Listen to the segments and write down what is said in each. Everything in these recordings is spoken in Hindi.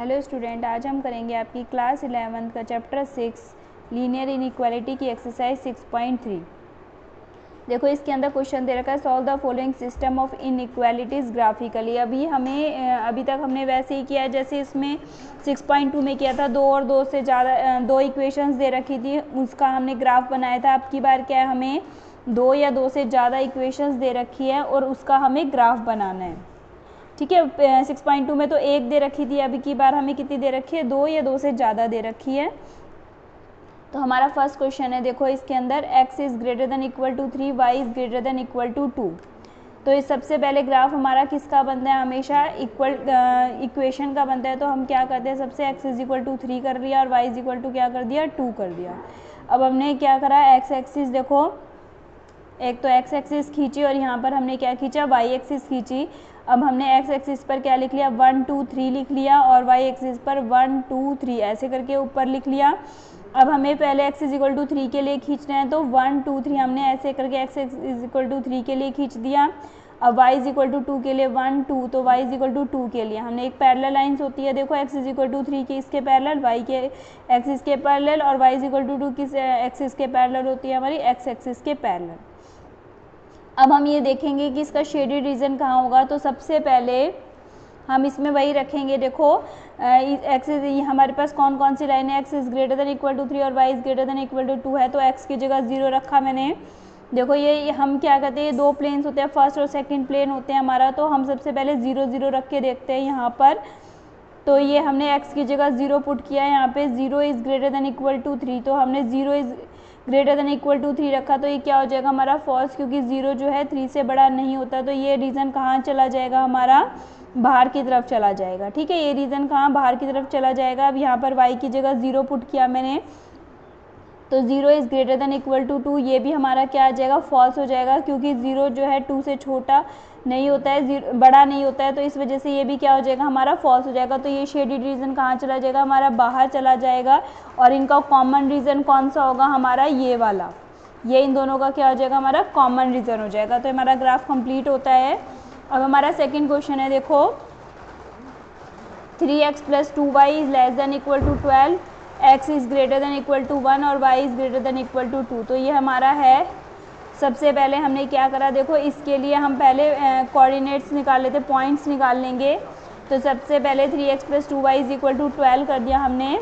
हेलो स्टूडेंट, आज हम करेंगे आपकी क्लास 11 का चैप्टर 6 लीनियर इनइक्वालिटी की एक्सरसाइज 6.3। देखो इसके अंदर क्वेश्चन दे रखा है solve the following system of inequalities graphically. अभी तक हमने वैसे ही किया जैसे इसमें 6.2 में किया था। दो और दो से ज़्यादा दो इक्वेशंस दे रखी थी, उसका हमने ग्राफ बनाया था। अब की बार क्या है, हमें दो या दो से ज़्यादा इक्वेशंस दे रखी है और उसका हमें ग्राफ बनाना है। ठीक है, 6.2 में तो एक दे रखी थी, अभी की बार हमें कितनी दे रखी है, दो या दो से ज़्यादा दे रखी है। तो हमारा फर्स्ट क्वेश्चन है, देखो इसके अंदर x is greater than equal to 3, y is greater than equal to 2। तो इस सबसे पहले ग्राफ हमारा किसका बनता है, हमेशा इक्वेशन का बनता है। तो हम क्या करते हैं, सबसे x इज़ इक्वल टू 3 कर दिया और y इज़ इक्वल टू क्या कर दिया, 2 कर दिया। अब हमने क्या करा, x एक्सिस देखो, एक तो x एक्सिस खींची और यहाँ पर हमने क्या खींचा, y एक्सिस खींची। अब हमने x एक्सिस पर क्या लिख लिया, 1 2 3 लिख लिया और y एक्सिस पर 1 2 3 ऐसे करके ऊपर लिख लिया। अब हमें पहले x इज इक्वल टू 3 के लिए खींचना है, तो 1 2 3 हमने ऐसे करके x इज इक्वल टू 3 के लिए खींच दिया। अब y इज इक्वल टू 2 के लिए 1 2, तो y इज इक्वल टू 2 के लिए हमने एक पैरेलल लाइन्स होती है, देखो x इज इक्वल टू 3 के इसके पैरेलल, y के एक्सिस के पैरेलल, और y इज इक्वल टू 2 किस एक्सिस के पैरेलल होती है, हमारी x एक्सिस के पैरेलल। अब हम ये देखेंगे कि इसका शेडेड रीजन कहाँ होगा। तो सबसे पहले हम इसमें वही रखेंगे, देखो एक्सिस हमारे पास कौन कौन सी लाइन है, x is greater than equal to 3 और y is greater than equal to 2 है, तो एक्स की जगह 0 रखा मैंने। देखो ये हम क्या कहते हैं, दो प्लेन्स होते हैं, फर्स्ट और सेकंड प्लेन होते हैं हमारा। तो हम सबसे पहले 0 0 रख के देखते हैं यहाँ पर। तो ये हमने x की जगह 0 पुट किया है, यहाँ पे 0 is greater than equal to 3, तो हमने 0 is greater than equal to 3 रखा। तो ये क्या हो जाएगा हमारा फॉल्स, क्योंकि 0 जो है 3 से बड़ा नहीं होता। तो ये रीज़न कहाँ चला जाएगा, हमारा बाहर की तरफ चला जाएगा। ठीक है, ये रीज़न कहाँ, बाहर की तरफ चला जाएगा। अब यहाँ पर y की जगह 0 पुट किया मैंने, तो 0 is greater than equal to 2, ये भी हमारा क्या आ जाएगा, फॉल्स हो जाएगा, क्योंकि 0 जो है 2 से छोटा नहीं होता है, बड़ा नहीं होता है। तो इस वजह से ये भी क्या हो जाएगा, हमारा फॉल्स हो जाएगा। तो ये शेडेड रीजन कहाँ चला जाएगा, हमारा बाहर चला जाएगा। और इनका कॉमन रीजन कौन सा होगा, हमारा ये वाला, ये इन दोनों का क्या हो जाएगा, हमारा कॉमन रीजन हो जाएगा। तो हमारा ग्राफ कंप्लीट होता है। अब हमारा सेकेंड क्वेश्चन है, देखो 3x + 2y is less than equal to 12, x is greater than equal to 1 और y is greater than equal to 2। तो ये हमारा है। सबसे पहले हमने क्या करा, देखो इसके लिए हम पहले कोऑर्डिनेट्स निकाल लेते, पॉइंट्स निकाल लेंगे। तो सबसे पहले 3x + 2y is equal to 12 कर दिया हमने,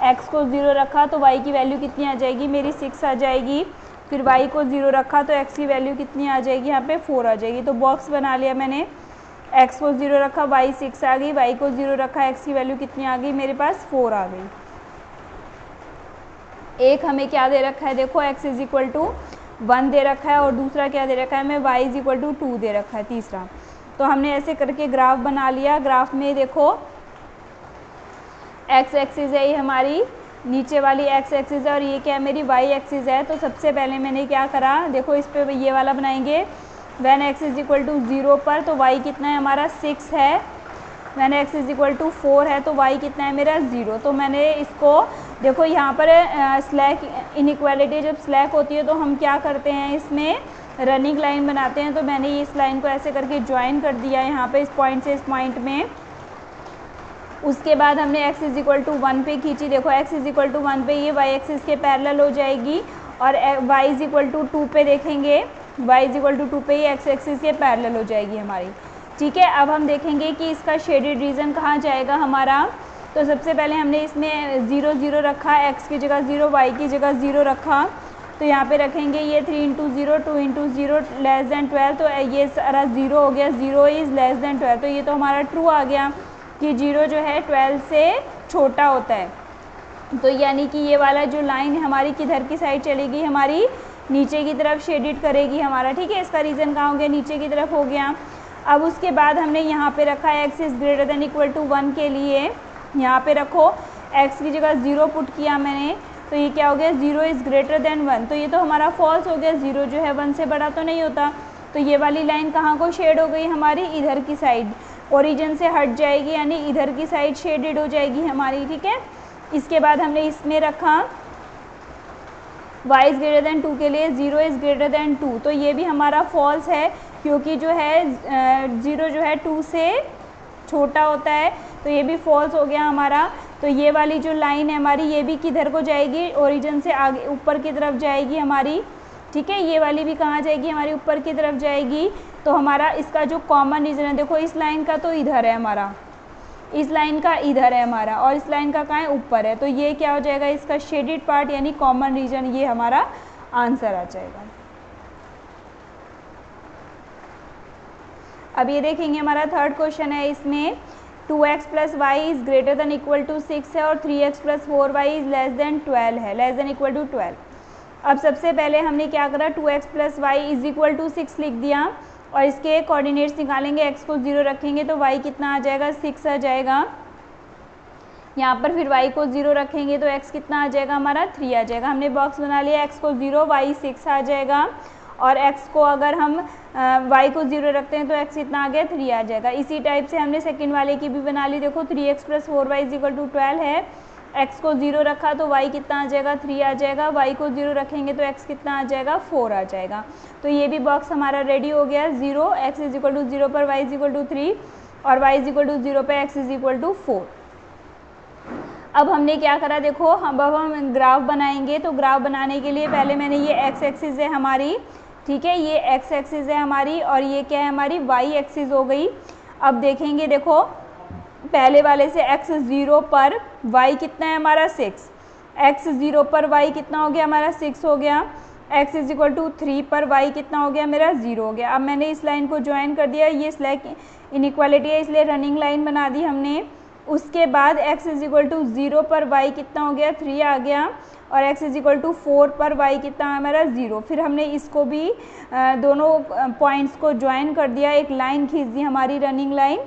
x को 0 रखा तो y की वैल्यू कितनी आ जाएगी, मेरी 6 आ जाएगी। फिर y को 0 रखा तो x की वैल्यू कितनी आ जाएगी, यहाँ पे 4 आ जाएगी। तो बॉक्स बना लिया मैंने, x को 0 रखा, y 6 आ गई, y को 0 रखा, x की वैल्यू कितनी आ गई, मेरे पास 4 आ गई। एक हमें क्या दे रखा है, देखो x इज इक्वल टू 1 दे रखा है और दूसरा क्या दे रखा है, हमें y इज इक्वल टू 2 दे रखा है तीसरा। तो हमने ऐसे करके ग्राफ बना लिया। ग्राफ में देखो x एक्सिस है, ये हमारी नीचे वाली x एक्सिस है और ये क्या है, मेरी y एक्सिस है। तो सबसे पहले मैंने क्या करा, देखो इस पे ये वाला बनाएंगे, when x is equal to 0 पर तो y कितना है, हमारा 6 है। When x is equal to 4 है तो y कितना है, मेरा 0। तो मैंने इसको देखो यहाँ पर स्लैक इनइक्वालिटी जब स्लैक होती है तो हम क्या करते हैं, इसमें रनिंग लाइन बनाते हैं। तो मैंने इस लाइन को ऐसे करके ज्वाइन कर दिया यहाँ पे, इस पॉइंट से इस पॉइंट में। उसके बाद हमने x इज इक्वल टू 1 पे खींची, देखो x इज इक्वल टू 1 पे ये y एक्सिस के पैरेलल हो जाएगी और y इज इक्वल टू 2 पे देखेंगे, y इज इक्वल टू 2 पे ये x एक्सिस के पैरेलल हो जाएगी हमारी। ठीक है, अब हम देखेंगे कि इसका शेडेड रीजन कहाँ जाएगा हमारा। तो सबसे पहले हमने इसमें 0 0 रखा, x की जगह 0, y की जगह 0 रखा। तो यहाँ पे रखेंगे ये 3 × 0 2 × 0 लेस देन 12, तो ये सारा 0 हो गया, 0 इज़ लेस देन 12। तो ये तो हमारा ट्रू आ गया कि 0 जो है 12 से छोटा होता है। तो यानी कि ये वाला जो लाइन हमारी किधर की साइड चलेगी, हमारी नीचे की तरफ शेडेड करेगी हमारा। ठीक है, इसका रीज़न कहाँ हो गया, नीचे की तरफ हो गया। अब उसके बाद हमने यहाँ पे रखा है x is greater than equal to 1 के लिए, यहाँ पे रखो x की जगह 0 पुट किया मैंने, तो ये क्या हो गया, 0 इज़ ग्रेटर देन 1। तो ये तो हमारा फॉल्स हो गया, 0 जो है 1 से बड़ा तो नहीं होता। तो ये वाली लाइन कहाँ को शेड हो गई, हमारी इधर की साइड, ओरिजिन से हट जाएगी, यानी इधर की साइड शेडेड हो जाएगी हमारी। ठीक है, इसके बाद हमने इसमें रखा y इज़ ग्रेटर देन 2 के लिए 0 इज़ ग्रेटर देन 2, तो ये भी हमारा फॉल्स है, क्योंकि जो है 0 जो है 2 से छोटा होता है, तो ये भी फॉल्स हो गया हमारा। तो ये वाली जो लाइन है हमारी, ये भी किधर को जाएगी, ओरिजिन से आगे ऊपर की तरफ जाएगी हमारी, ठीक है। ये वाली भी कहाँ जाएगी हमारी, ऊपर की तरफ जाएगी। तो हमारा इसका जो कॉमन रीजन है, देखो इस लाइन का तो इधर है हमारा, इस लाइन का इधर है हमारा, और इस लाइन का कहाँ है, ऊपर है। तो ये क्या हो जाएगा, इसका शेडेड पार्ट यानी कॉमन रीजन, ये हमारा आंसर आ जाएगा। अब ये देखेंगे हमारा थर्ड क्वेश्चन है, इसमें 2x + y is greater than equal to 6 है और 3x + 4y is less then 12 है, लेस देन इक्वल टू 12। अब सबसे पहले हमने क्या करा, 2x + y is equal to 6 लिख दिया, और इसके कोऑर्डिनेट्स निकालेंगे, x को 0 रखेंगे तो y कितना आ जाएगा, 6 आ जाएगा। यहाँ पर फिर y को 0 रखेंगे तो x कितना आ जाएगा हमारा, 3 आ जाएगा। हमने बॉक्स बना लिया, x को 0, y 6 आ जाएगा, और x को अगर हम y को 0 रखते हैं तो x कितना आ गया, 3 आ जाएगा। इसी टाइप से हमने सेकंड वाले की भी बना ली, देखो 3x + 4y is equal to 12 है, x को 0 रखा तो y कितना आ जाएगा, 3 आ जाएगा, y को 0 रखेंगे तो x कितना आ जाएगा, 4 आ जाएगा। तो ये भी बॉक्स हमारा रेडी हो गया, 0 x इज इक्वल टू 0 पर y इज इक्वल टू 3 और y इज इक्वल टू 0 पर x इज इक्वल टू 4। अब हमने क्या करा, देखो अब हम ग्राफ बनाएंगे। तो ग्राफ बनाने के लिए पहले मैंने ये x एक्सिस है हमारी, ठीक है, ये x एक्सिस है हमारी, और ये क्या है हमारी y एक्सिस हो गई। अब देखेंगे, देखो पहले वाले से x 0 पर y कितना है हमारा, 6, x 0 पर y कितना हो गया हमारा, 6 हो गया, x इज इक्वल टू 3 पर y कितना हो गया मेरा, 0 हो गया। अब मैंने इस लाइन को ज्वाइन कर दिया, ये स्लैक इनइक्वालिटी है इसलिए रनिंग लाइन बना दी हमने। उसके बाद x इज इक्वल टू 0 पर y कितना हो गया, 3 आ गया, और x इज इक्वल टू 4 पर y कितना है हमारा, 0। फिर हमने इसको भी दोनों पॉइंट्स को ज्वाइन कर दिया, एक लाइन खींच दी हमारी रनिंग लाइन,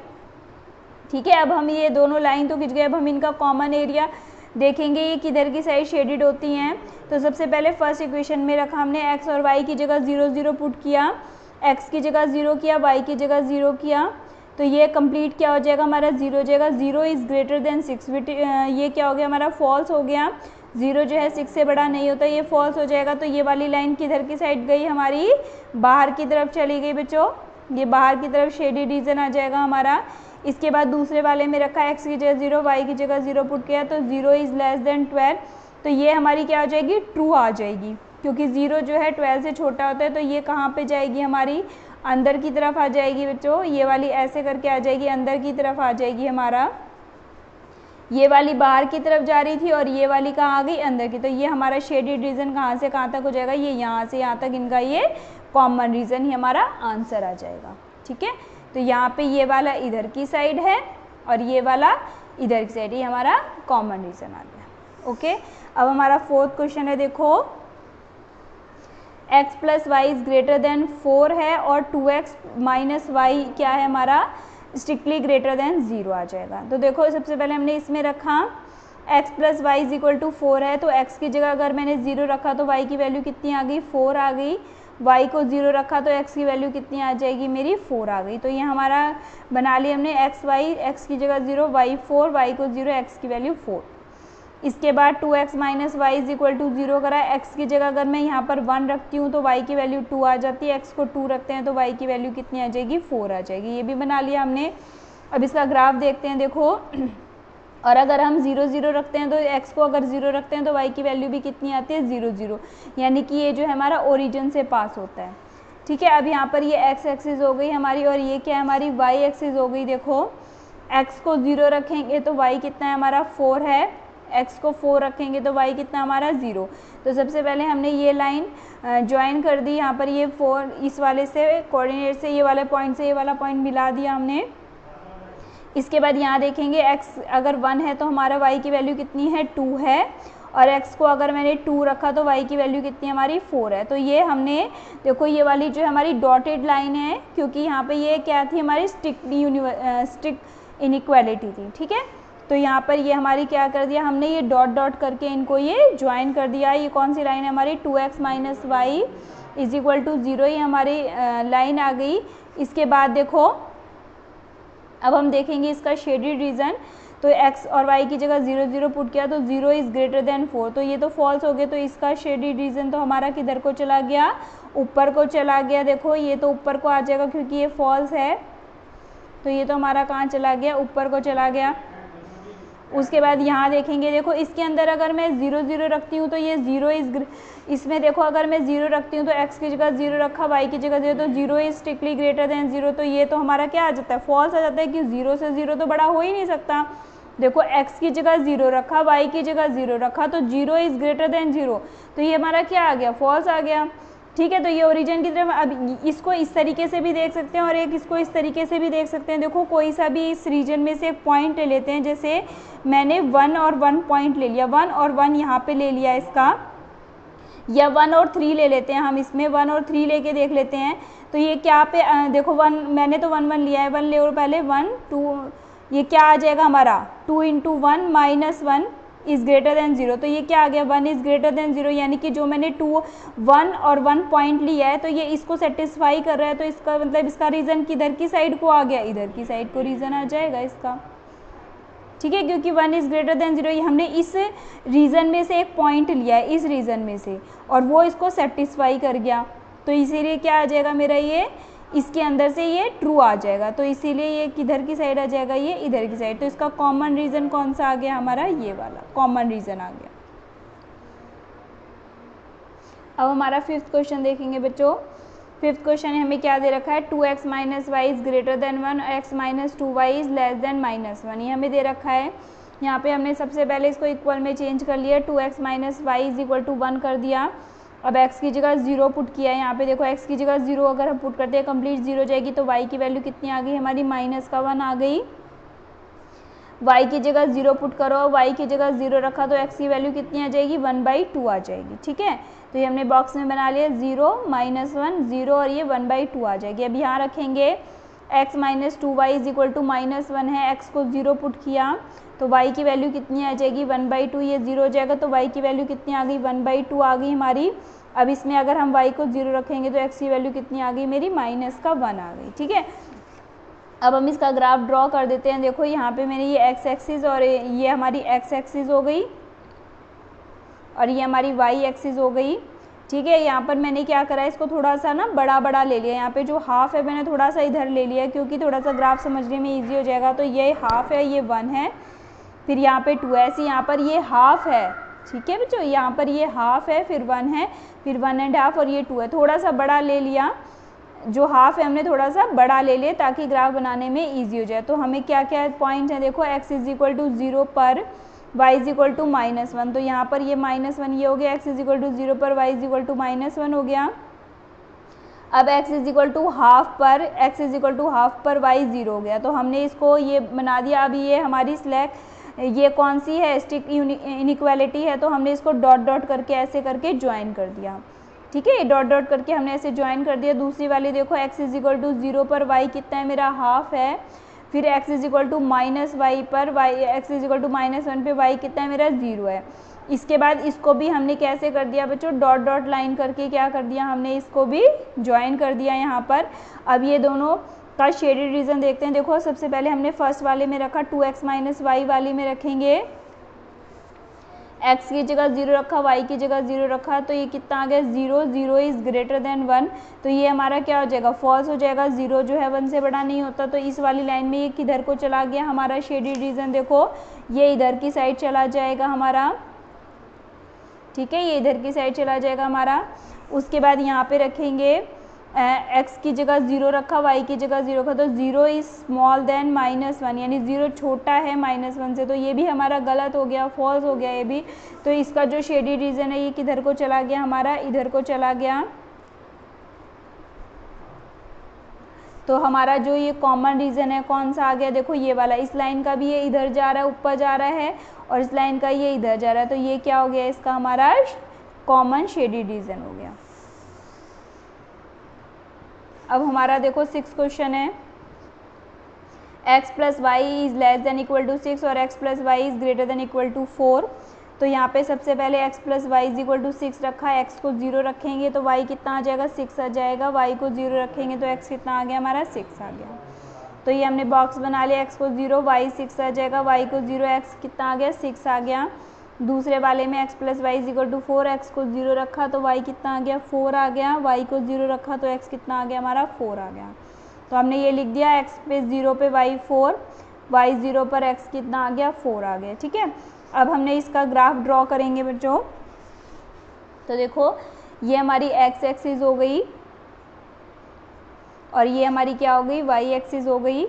ठीक है। अब हम ये दोनों लाइन तो खींच गए, अब हम इनका कॉमन एरिया देखेंगे, ये किधर की साइड शेडेड होती हैं। तो सबसे पहले फर्स्ट इक्वेशन में रखा हमने x और y की जगह 0 0 पुट किया, x की जगह 0 किया, y की जगह 0 किया, तो ये कंप्लीट क्या हो जाएगा हमारा, 0 हो जाएगा। 0 इज़ ग्रेटर देन 6, ये क्या हो गया हमारा, फॉल्स हो गया। 0 जो है 6 से बड़ा नहीं होता, ये फॉल्स हो जाएगा। तो ये वाली लाइन किधर की साइड गई हमारी, बाहर की तरफ चली गई बच्चों, ये बाहर की तरफ शेडेड रीजन आ जाएगा हमारा। इसके बाद दूसरे वाले में रखा x की जगह 0, y की जगह 0 पुट किया, तो 0 इज़ लेस देन 12, तो ये हमारी क्या आ जाएगी, ट्रू आ जाएगी, क्योंकि 0 जो है 12 से छोटा होता है। तो ये कहाँ पे जाएगी हमारी, अंदर की तरफ आ जाएगी बच्चों, ये वाली ऐसे करके आ जाएगी, अंदर की तरफ आ जाएगी हमारा। ये वाली बाहर की तरफ जा रही थी और ये वाली कहाँ आ गई, अंदर की। तो ये हमारा शेडेड रीजन कहाँ से कहाँ तक हो जाएगा, ये यहाँ से यहाँ तक, इनका ये कॉमन रीजन ही हमारा आंसर आ जाएगा, ठीक है। तो यहाँ पे ये वाला इधर की साइड है और ये वाला इधर की साइड, ये हमारा कॉमन रीजन आ गया, ओके। अब हमारा फोर्थ क्वेश्चन है, देखो x + y is greater then 4 है और 2x - y क्या है हमारा, स्ट्रिक्टली ग्रेटर देन 0 आ जाएगा। तो देखो सबसे पहले हमने इसमें रखा x + y is equal to 4 है, तो x की जगह अगर मैंने 0 रखा तो y की वैल्यू कितनी आ गई, 4 आ गई। y को 0 रखा तो x की वैल्यू कितनी आ जाएगी मेरी, 4 आ गई। तो ये हमारा बना लिया हमने x y, x की जगह 0, y 4, y को 0, x की वैल्यू 4। इसके बाद 2x - y is equal to 0 करा, x की जगह अगर मैं यहाँ पर 1 रखती हूँ तो y की वैल्यू 2 आ जाती है, x को 2 रखते हैं तो y की वैल्यू कितनी आ जाएगी, 4 आ जाएगी। ये भी बना लिया हमने। अब इसका ग्राफ देखते हैं, देखो और अगर हम 0 0 रखते हैं तो x को अगर 0 रखते हैं तो y की वैल्यू भी कितनी आती है, 0 0, यानी कि ये जो है हमारा ओरिजिन से पास होता है, ठीक है। अब यहाँ पर ये x एक्सिस हो गई हमारी और ये क्या है हमारी y एक्सिस हो गई। देखो x को 0 रखेंगे तो y कितना है हमारा, 4 है, x को 4 रखेंगे तो y कितना हमारा, 0। तो सबसे पहले हमने ये लाइन ज्वाइन कर दी, यहाँ पर ये 4 इस वाले से कोऑर्डिनेट से ये वाले पॉइंट से ये वाला पॉइंट मिला दिया हमने। इसके बाद यहाँ देखेंगे x अगर 1 है तो हमारा y की वैल्यू कितनी है, 2 है, और x को अगर मैंने 2 रखा तो y की वैल्यू कितनी हमारी, 4 है। तो ये हमने देखो ये वाली जो हमारी डॉटेड लाइन है, क्योंकि यहाँ पे ये क्या थी हमारी स्ट्रिक्ट इनइक्वालिटी थी, ठीक है। तो यहाँ पर ये हमारी क्या कर दिया हमने, ये डॉट डॉट करके इनको ये ज्वाइन कर दिया। ये कौन सी लाइन है हमारी, 2x - y is equal to 0, ये हमारी लाइन आ गई। इसके बाद देखो अब हम देखेंगे इसका शेडेड रीजन। तो x और y की जगह 0 0 पुट किया तो 0 इज़ ग्रेटर देन 4, तो ये तो फॉल्स हो गया। तो इसका शेडेड रीजन तो हमारा किधर को चला गया, ऊपर को चला गया। देखो ये तो ऊपर को आ जाएगा क्योंकि ये फॉल्स है, तो ये तो हमारा कहाँ चला गया, ऊपर को चला गया। उसके बाद यहाँ देखेंगे, देखो इसके अंदर अगर मैं 0 0 रखती हूँ तो ये 0 इसमें देखो अगर मैं 0 रखती हूँ तो x की जगह 0 रखा, y की जगह 0, तो 0 इज स्ट्रिक्टली ग्रेटर देन 0, तो ये तो हमारा क्या आ जाता है, फॉल्स आ जाता है कि 0 से 0 तो बड़ा हो ही नहीं सकता। देखो x की जगह 0 रखा, y की जगह 0 रखा, तो 0 इज ग्रेटर देन 0, तो ये हमारा क्या आ गया, फॉल्स आ गया। ठीक है, तो ये ओरिजिन की तरफ, अब इसको इस तरीके से भी देख सकते हैं और एक इसको इस तरीके से भी देख सकते हैं। देखो कोई सा भी इस रीजन में से एक पॉइंट ले लेते हैं, जैसे मैंने 1 और 1 पॉइंट ले लिया, 1 और 1 यहाँ पे ले लिया इसका, या 1 और 3 ले लेते हैं हम, इसमें 1 और 3 लेके देख लेते हैं। तो ये क्या पे देखो 1 मैंने तो 1 1 लिया है, 1 ले और पहले 1 2, ये क्या आ जाएगा हमारा 2 × 1 - 1 इज़ ग्रेटर देन 0, तो ये क्या आ गया 1 इज़ ग्रेटर देन 0, यानी कि जो मैंने 1 और 1 पॉइंट लिया है तो ये इसको सेटिस्फाई कर रहा है, तो इसका मतलब इसका रीज़न किधर की साइड को आ गया, इधर की साइड को रीज़न आ जाएगा इसका। ठीक है, क्योंकि 1 इज़ ग्रेटर देन 0 हमने इस रीज़न में से एक पॉइंट लिया है, इस रीज़न में से, और वो इसको सेटिस्फाई कर गया, तो इसीलिए क्या आ जाएगा मेरा, ये इसके अंदर से ये ट्रू आ जाएगा, तो इसीलिए ये किधर की साइड आ जाएगा, ये इधर की साइड। तो इसका कॉमन रीज़न कौन सा आ गया हमारा, ये वाला कॉमन रीज़न आ गया। अब हमारा 5th क्वेश्चन देखेंगे बच्चों। 5th क्वेश्चन हमें क्या दे रखा है, 2x - y is greater then 1, x - 2y is less then -1, ये हमें दे रखा है। यहाँ पे हमने सबसे पहले इसको इक्वल में चेंज कर लिया, 2x - y is equal to 1 कर दिया। अब x की जगह 0 पुट किया है, यहाँ पे देखो x की जगह 0 अगर हम पुट करते हैं कंप्लीट 0 जाएगी, तो y की वैल्यू कितनी आ गई हमारी, -1 आ गई। y की जगह 0 पुट करो, y की जगह 0 रखा तो x की वैल्यू कितनी आ जाएगी, 1/2 आ जाएगी। ठीक है, तो ये हमने बॉक्स में बना लिया, 0 -1 0 और ये 1/2 आ जाएगी। अब यहाँ रखेंगे x - 2y is equal to -1 है, x को 0 पुट किया तो y की वैल्यू कितनी आ जाएगी, 1/2, ये 0 हो जाएगा, तो y की वैल्यू कितनी आ गई, 1/2 आ गई हमारी। अब इसमें अगर हम y को 0 रखेंगे तो x की वैल्यू कितनी आ गई मेरी, -1 आ गई। ठीक है, अब हम इसका ग्राफ ड्रॉ कर देते हैं। देखो यहाँ पे मेरी ये x एक्सिस और ये हमारी x एक्सिस हो गई और ये हमारी y एक्सिस हो गई। ठीक है, यहाँ पर मैंने क्या करा है, इसको थोड़ा सा ना बड़ा ले लिया, यहाँ पे जो हाफ है मैंने थोड़ा सा इधर ले लिया क्योंकि थोड़ा सा ग्राफ समझने में ईजी हो जाएगा। तो ये हाफ है, ये 1 है, फिर यहाँ पे 2 है, ऐसे यहाँ पर ये हाफ है। ठीक है बच्चों, यहाँ पर ये हाफ है, फिर 1 है, फिर 1.5 और ये 2 है, थोड़ा सा बड़ा ले लिया, जो हाफ है हमने थोड़ा सा बड़ा ले लिया ताकि ग्राफ बनाने में ईजी हो जाए। तो हमें क्या क्या पॉइंट है, देखो x इज़ इक्वल टू 0 पर y इज़ इक्वल टू -1, तो यहाँ पर ये -1 ये हो गया, x इज़ इक्वल टू 0 पर y इज़ इक्वल टू -1 हो गया। अब x is equal to half पर y 0 हो गया, तो हमने इसको ये बना दिया। अब ये हमारी ये कौन सी है, स्ट्रिक्ट इनइक्वालिटी है, तो हमने इसको डॉट डॉट करके ऐसे करके ज्वाइन कर दिया। ठीक है, डॉट डॉट करके हमने ऐसे ज्वाइन कर दिया। दूसरी वाली देखो x इज़ इक्वल टू 0 पर y कितना है मेरा, हाफ है, फिर x is equal to -y पर x इज़ इक्वल टू -1 पे y कितना है मेरा, 0 है। इसके बाद इसको भी हमने कैसे कर दिया बच्चों, डॉट डॉट लाइन करके क्या कर दिया हमने, इसको भी ज्वाइन कर दिया यहाँ पर। अब ये दोनों का शेडेड रीजन देखते हैं। देखो सबसे पहले हमने फर्स्ट वाले में रखा, 2x - y वाले में रखेंगे, x की जगह 0 रखा, y की जगह 0 रखा, तो ये कितना आ गया, 0 0 इज़ ग्रेटर देन 1, तो ये हमारा क्या हो जाएगा, फॉल्स हो जाएगा, 0 जो है 1 से बड़ा नहीं होता। तो इस वाली लाइन में ये किधर को चला गया हमारा शेडेड रीजन, देखो ये इधर की साइड चला जाएगा हमारा। ठीक है, ये इधर की साइड चला जाएगा हमारा। उसके बाद यहाँ पे रखेंगे x की जगह 0 रखा, y की जगह 0 रखा, तो 0 इज स्मॉल देन -1, यानी 0 छोटा है -1 से, तो ये भी हमारा गलत हो गया, फॉल्स हो गया ये भी। तो इसका जो शेडेड रीजन है ये किधर को चला गया हमारा, इधर को चला गया। तो हमारा जो ये कॉमन रीजन है कौन सा आ गया, देखो ये वाला, इस लाइन का भी ये इधर जा रहा है, ऊपर जा रहा है, और इस लाइन का ये इधर जा रहा है, तो ये क्या हो गया, इसका हमारा कॉमन शेडेड रीजन हो गया। अब हमारा देखो 6th क्वेश्चन है, x + y is less than equal to 6 और x + y is greater than equal to 4। तो यहाँ पे सबसे पहले x + y is equal to 6 रखा है, x को 0 रखेंगे तो y कितना आ जाएगा, 6 आ जाएगा, y को 0 रखेंगे तो x कितना आ गया हमारा, 6 आ गया। तो ये हमने बॉक्स बना लिया, x को 0 y 6 आ जाएगा, y को 0 x कितना आ गया, 6 आ गया। दूसरे वाले में x + y is equal to 4, x को 0 रखा तो y कितना आ गया, 4 आ गया, y को 0 रखा तो x कितना आ गया हमारा, 4 आ गया। तो हमने ये लिख दिया x पे 0 पे y 4, y 0 पर x कितना आ गया 4 आ गया। ठीक है, अब हमने इसका ग्राफ ड्रॉ करेंगे बच्चों। तो देखो ये हमारी x एक्सिस हो गई और ये हमारी क्या हो गई y एक्सिस हो गई।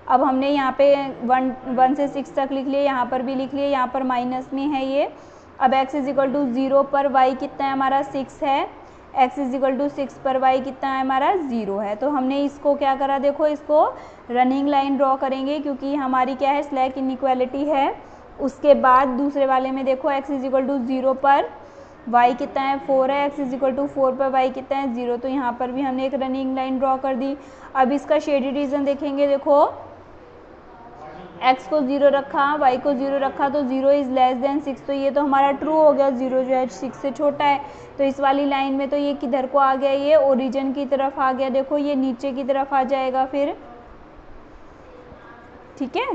अब हमने यहाँ पे 1 से 6 तक लिख लिया, यहाँ पर भी लिख लिया, यहाँ पर माइनस में है ये। अब x इज इक्वल टू 0 पर y कितना है हमारा 6 है, x इज इक्वल टू 6 पर y कितना है हमारा 0 है। तो हमने इसको क्या करा, देखो इसको रनिंग लाइन ड्रॉ करेंगे क्योंकि हमारी क्या है स्लैक इनइक्वालिटी है। उसके बाद दूसरे वाले में देखो x इज इक्वल टू 0 पर y कितना है 4 है, x इज इक्वल टू 4 पर y कितना है 0। तो यहाँ पर भी हमने एक रनिंग लाइन ड्रॉ कर दी। अब इसका शेडेड रीजन देखेंगे, देखो x को 0 रखा, y को 0 रखा, तो 0 इज़ लेस देन 6, तो ये तो हमारा ट्रू हो गया, 0 जो है 6 से छोटा है। तो इस वाली लाइन में तो ये किधर को आ गया, ये ओरिजिन की तरफ आ गया। देखो ये नीचे की तरफ आ जाएगा फिर। ठीक है,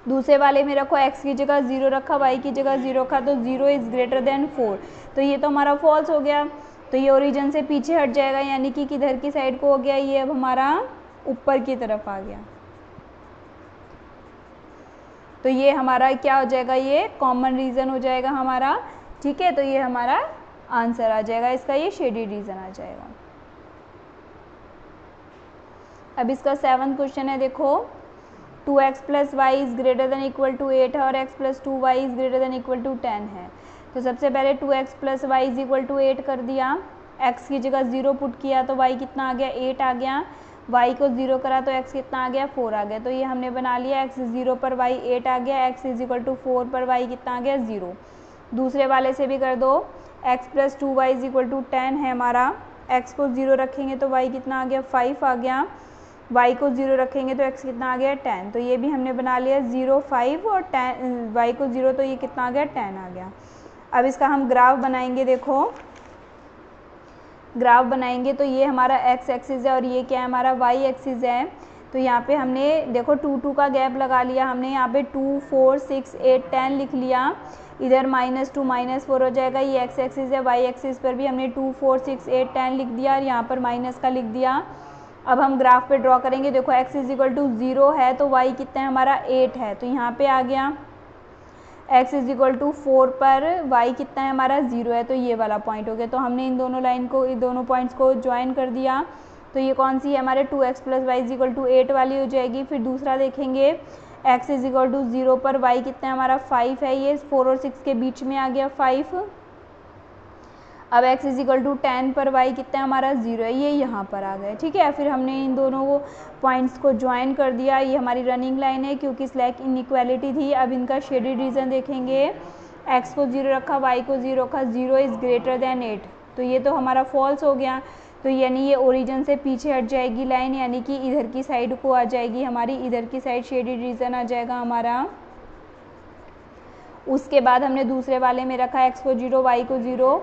दूसरे वाले में रखो x की जगह 0 रखा, y की जगह 0 रखा, तो 0 इज़ ग्रेटर देन 4, तो ये तो हमारा फॉल्स हो गया। तो ये ओरिजिन से पीछे हट जाएगा, यानी कि किधर की साइड को हो गया, ये अब हमारा ऊपर की तरफ आ गया। तो ये हमारा क्या हो जाएगा, ये कॉमन रीज़न हो जाएगा हमारा। ठीक है, तो ये हमारा आंसर आ जाएगा इसका, ये शेडेड रीज़न आ जाएगा। अब इसका 7वां क्वेश्चन है, देखो 2x plus y is greater than equal to 8 है और x plus 2y is greater than equal to 10 है। तो सबसे पहले 2x plus y is equal to 8 कर दिया, x की जगह 0 पुट किया तो y कितना आ गया 8 आ गया, y को 0 करा तो x कितना आ गया 4 आ गया। तो ये हमने बना लिया, x 0 पर y 8 आ गया, x इज इक्वल टू 4 पर y कितना आ गया 0। दूसरे वाले से भी कर दो, x plus 2y is equal to 10 है हमारा, x को 0 रखेंगे तो y कितना आ गया 5 आ गया, y को 0 रखेंगे तो x कितना आ गया 10। तो ये भी हमने बना लिया 0 5 और 10, y को 0 तो ये कितना आ गया 10 आ गया। अब इसका हम ग्राफ बनाएंगे, देखो ग्राफ बनाएंगे तो ये हमारा x एक्सिस है और ये क्या है हमारा y एक्सिस है। तो यहाँ पे हमने देखो 2 का गैप लगा लिया, हमने यहाँ पे 2 4 6 8 10 लिख लिया, इधर -2 -4 हो जाएगा, ये x एक्सिस है। y एक्सिस पर भी हमने 2 4 6 8 10 लिख दिया और यहाँ पर माइनस का लिख दिया। अब हम ग्राफ पे ड्रॉ करेंगे, देखो x इज इक्वल टू 0 है तो y कितना है हमारा 8 है, तो यहाँ पे आ गया। x इज इक्वल टू 4 पर y कितना है हमारा 0 है, तो ये वाला पॉइंट हो गया। तो हमने इन दोनों लाइन को, इन दोनों पॉइंट्स को ज्वाइन कर दिया। तो ये कौन सी है हमारे 2x plus y is equal to 8 वाली हो जाएगी। फिर दूसरा देखेंगे, x इज इक्वल टू 0 पर y कितना है हमारा 5 है, ये 4 और 6 के बीच में आ गया 5। अब x इज इक्वल टू 10 पर y कितना है हमारा 0 है, ये यहाँ पर आ गए। ठीक है, फिर हमने इन दोनों पॉइंट्स को ज्वाइन कर दिया। ये हमारी रनिंग लाइन है क्योंकि स्लैक इनइक्वालिटी थी। अब इनका शेडेड रीजन देखेंगे, x को 0 रखा, y को 0 रखा, 0 इज़ ग्रेटर देन 8, तो ये तो हमारा फॉल्स हो गया। तो यानी ये ओरिजिन से पीछे हट जाएगी लाइन, यानी कि इधर की साइड को आ जाएगी हमारी, इधर की साइड शेडेड रीजन आ जाएगा हमारा। उसके बाद हमने दूसरे वाले में रखा x को 0 y को 0,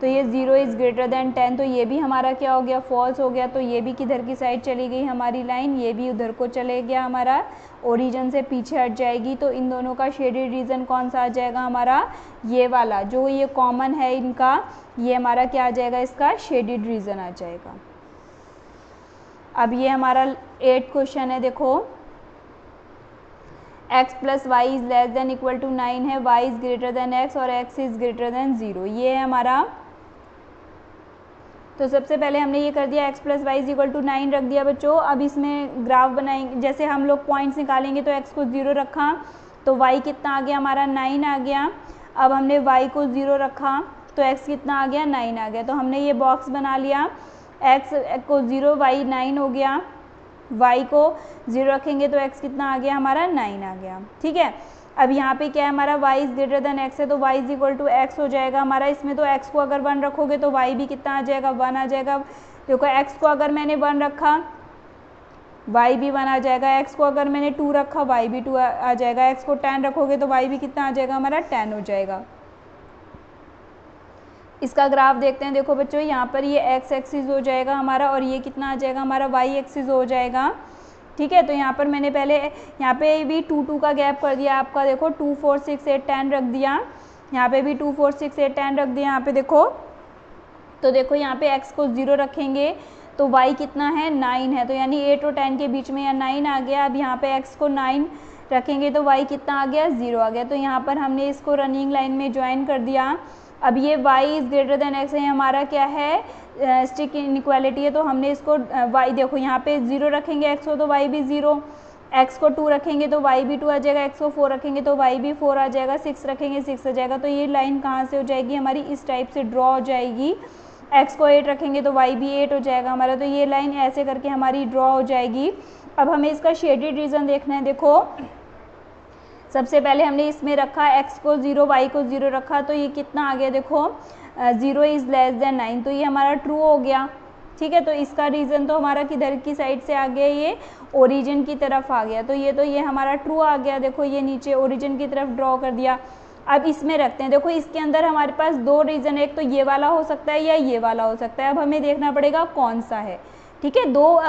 तो ये 0 इज़ ग्रेटर देन 10, तो ये भी हमारा क्या हो गया फॉल्स हो गया। तो ये भी किधर की साइड चली गई हमारी लाइन, ये भी उधर को चले गया हमारा, ओरिजिन से पीछे हट जाएगी। तो इन दोनों का शेडेड रीजन कौन सा आ जाएगा हमारा, ये वाला जो ये कॉमन है इनका, ये हमारा क्या आ जाएगा, इसका शेडेड रीजन आ जाएगा। अब ये हमारा 8 क्वेश्चन है, देखो x plus y is less than equal to 9 है, y is greater than x और x इज़ ग्रेटर देन 0, ये है हमारा। तो सबसे पहले हमने ये कर दिया, x plus y is equal to 9 रख दिया बच्चों। अब इसमें ग्राफ बनाएंगे, जैसे हम लोग पॉइंट्स निकालेंगे तो x को 0 रखा तो y कितना आ गया हमारा 9 आ गया। अब हमने y को 0 रखा तो x कितना आ गया 9 आ गया। तो हमने ये बॉक्स बना लिया, x को 0 y 9 हो गया, y को 0 रखेंगे तो x कितना आ गया हमारा 9 आ गया। ठीक है, अब यहाँ पे क्या है हमारा y is greater than x है, तो y is equal to x हो जाएगा हमारा। इसमें तो x को अगर 1 रखोगे तो y भी कितना आ जाएगा 1 आ जाएगा। देखो x को अगर मैंने 1 रखा y भी 1 आ जाएगा, x को अगर मैंने 2 रखा y भी 2 आ जाएगा, x को 10 रखोगे तो y भी कितना आ जाएगा हमारा 10 हो जाएगा। इसका ग्राफ देखते हैं, देखो बच्चों यहाँ पर ये x एक्सिस हो जाएगा हमारा और ये कितना आ जाएगा हमारा y एक्सिस हो जाएगा। ठीक है, तो यहाँ पर मैंने पहले यहाँ पे भी 2 का गैप कर दिया आपका, देखो 2 4 6 8 10 रख दिया, यहाँ पे भी 2 4 6 8 10 रख दिया यहाँ पे देखो। तो देखो यहाँ पे x को 0 रखेंगे तो y कितना है 9 है, तो यानी 8 और 10 के बीच में या 9 आ गया। अब यहाँ पे x को 9 रखेंगे तो y कितना आ गया 0 आ गया। तो यहाँ पर हमने इसको रनिंग लाइन में ज्वाइन कर दिया। अब ये y is greater than x है, हमारा क्या है स्टिक इनइक्वालिटी है, तो हमने इसको y देखो यहाँ पे 0 रखेंगे x को तो y भी 0, x को 2 रखेंगे तो y भी 2 आ जाएगा, x को 4 रखेंगे तो y भी 4 आ जाएगा, 6 रखेंगे 6 आ जाएगा। तो ये लाइन कहाँ से हो जाएगी हमारी, इस टाइप से ड्रॉ हो जाएगी। x को 8 रखेंगे तो y भी 8 हो जाएगा हमारा, तो ये लाइन ऐसे करके हमारी ड्रॉ हो जाएगी। अब हमें इसका शेडेड रीजन देखना है। देखो सबसे पहले हमने इसमें रखा x को 0 y को 0 रखा, तो ये कितना आ गया, देखो 0 इज़ लेस देन 9, तो ये हमारा ट्रू हो गया। ठीक है, तो इसका रीज़न तो हमारा किधर की साइड से आ गया, ये ओरिजिन की तरफ आ गया, तो ये हमारा ट्रू आ गया। देखो ये नीचे ओरिजिन की तरफ ड्रॉ कर दिया। अब इसमें रखते हैं, देखो इसके अंदर हमारे पास दो रीज़न है, एक तो ये वाला हो सकता है या ये वाला हो सकता है। अब हमें देखना पड़ेगा कौन सा है। ठीक है, दो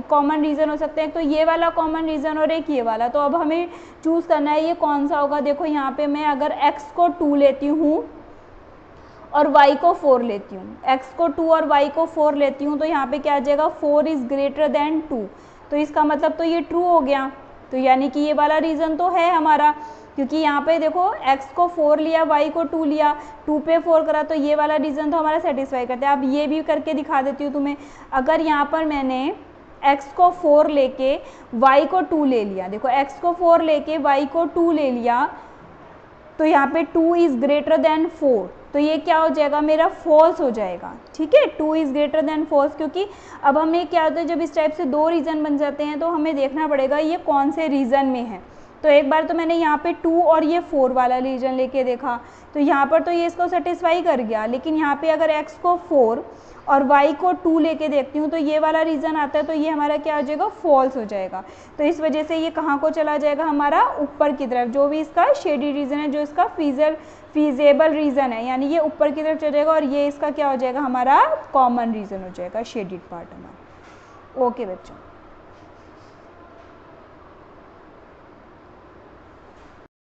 कॉमन रीज़न हो सकते हैं, तो ये वाला कॉमन रीज़न और एक ये वाला, तो अब हमें चूज़ करना है ये कौन सा होगा। देखो यहाँ पे मैं अगर x को 2 लेती हूँ और y को 4 लेती हूँ, x को 2 और y को 4 लेती हूँ, तो यहाँ पे क्या आ जाएगा 4 इज़ ग्रेटर देन 2, तो इसका मतलब तो ये ट्रू हो गया। तो यानी कि ये वाला रीज़न तो है हमारा, क्योंकि यहाँ पे देखो x को 4 लिया, y को 2 लिया, 2 पे 4 करा, तो ये वाला रीज़न तो हमारा सेटिस्फाई करता है। अब ये भी करके दिखा देती हूँ तुम्हें। अगर यहाँ पर मैंने x को 4 लेके y को 2 ले लिया, देखो x को 4 लेके y को 2 ले लिया, तो यहाँ पे 2 इज़ ग्रेटर देन 4, तो ये क्या हो जाएगा मेरा फॉल्स हो जाएगा। ठीक है, 2 इज़ ग्रेटर देन फॉल्स, क्योंकि अब हमें क्या होता है जब इस टाइप से दो रीज़न बन जाते हैं तो हमें देखना पड़ेगा ये कौन से रीज़न में है। तो एक बार तो मैंने यहाँ पे 2 और ये 4 वाला रीज़न लेके देखा, तो यहाँ पर तो ये इसको सेटिस्फाई कर गया, लेकिन यहाँ पे अगर x को 4 और y को 2 लेके देखती हूँ तो ये वाला रीज़न आता है, तो ये हमारा क्या हो जाएगा फॉल्स हो जाएगा। तो इस वजह से ये कहाँ को चला जाएगा हमारा ऊपर की तरफ, जो भी इसका शेडी रीज़न है, जो इसका फीजेबल रीज़न है, यानी ये ऊपर की तरफ चल जाएगा, और ये इसका क्या हो जाएगा हमारा कॉमन रीज़न हो जाएगा, शेडिड पार्ट हमारा। ओके बच्चों।